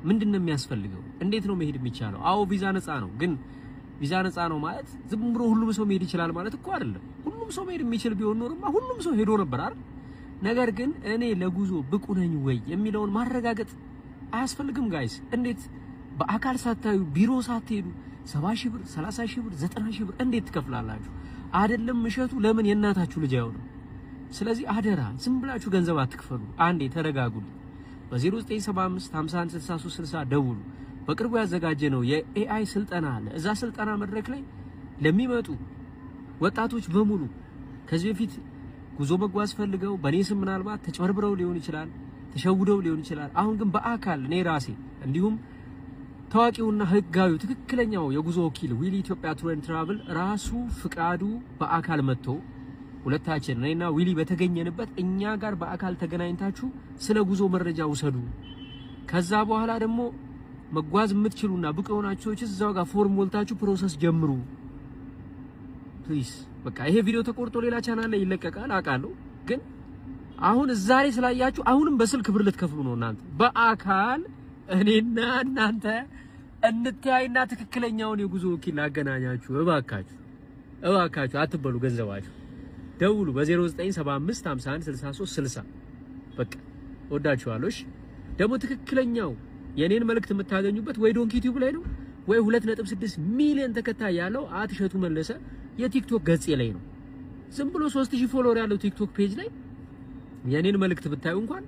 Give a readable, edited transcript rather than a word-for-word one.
ምንድነው የሚያስፈልገው? እንዴት ነው መሄድ የሚቻለው? አዎ ቪዛ ነፃ ነው፣ ግን ቪዛ ነፃ ነው ማለት ዝም ብሎ ሁሉም ሰው መሄድ ይችላል ማለት እኮ አይደለም። ሁሉም ሰው መሄድ የሚችል ቢሆን ኖርማ ሁሉም ሰው ሄዶ ነበር አይደል? ነገር ግን እኔ ለጉዞ ብቁ ነኝ ወይ የሚለውን ማረጋገጥ አያስፈልግም ጋይስ። እንዴት በአካል ሳታዩ ቢሮ ሳትሄዱ 70 ሺህ ብር 30 ሺህ ብር 90 ሺህ ብር እንዴት ትከፍላላችሁ? አይደለም እሸቱ ለምን የእናታችሁ ልጅ አይሆንም? ስለዚህ አደራ ዝም ብላችሁ ገንዘብ አትክፈሉ። አንዴ ተረጋጉልኝ። በ0975 51 63 60 ደውሉ። በቅርቡ ያዘጋጀነው የኤአይ ስልጠና አለ። እዛ ስልጠና መድረክ ላይ ለሚመጡ ወጣቶች በሙሉ ከዚህ በፊት ጉዞ መጓዝ ፈልገው በኔ ስም ምናልባት ተጨበርብረው ሊሆን ይችላል፣ ተሸውደው ሊሆን ይችላል። አሁን ግን በአካል እኔ ራሴ እንዲሁም ታዋቂውና ህጋዊው ትክክለኛው የጉዞ ወኪል ዊሊ ኢትዮጵያ ቱር ኤንድ ትራቭል ራሱ ፍቃዱ በአካል መጥቶ ሁለታችን እኔና ዊሊ በተገኘንበት እኛ ጋር በአካል ተገናኝታችሁ ስለ ጉዞ መረጃ ውሰዱ። ከዛ በኋላ ደግሞ መጓዝ የምትችሉና ብቁ የሆናችሁ እዛው ጋር ፎርም ሞልታችሁ ፕሮሰስ ጀምሩ። ፕሊዝ በቃ ይሄ ቪዲዮ ተቆርጦ ሌላ ቻናል ላይ ይለቀቃል አውቃለሁ፣ ግን አሁን እዛ ላይ ስላያችሁ አሁንም በስልክ ብር ልትከፍሉ ነው እናንተ። በአካል እኔና እናንተ እንተያይና ትክክለኛውን የጉዞ ወኪል አገናኛችሁ። እባካችሁ አትበሉ ገንዘባችሁ። ደውሉ በ0975 51 63 60 በቃ ወዳችኋለሁ። እሺ ደግሞ ትክክለኛው የኔን መልእክት የምታገኙበት ወይ ዶንኪ ቲዩብ ላይ ነው ወይ 2.6 ሚሊዮን ተከታይ ያለው እሸቱ መለሰ የቲክቶክ ገጽ ላይ ነው። ዝም ብሎ 3000 ፎሎወር ያለው ቲክቶክ ፔጅ ላይ የኔን መልእክት ብታዩ እንኳን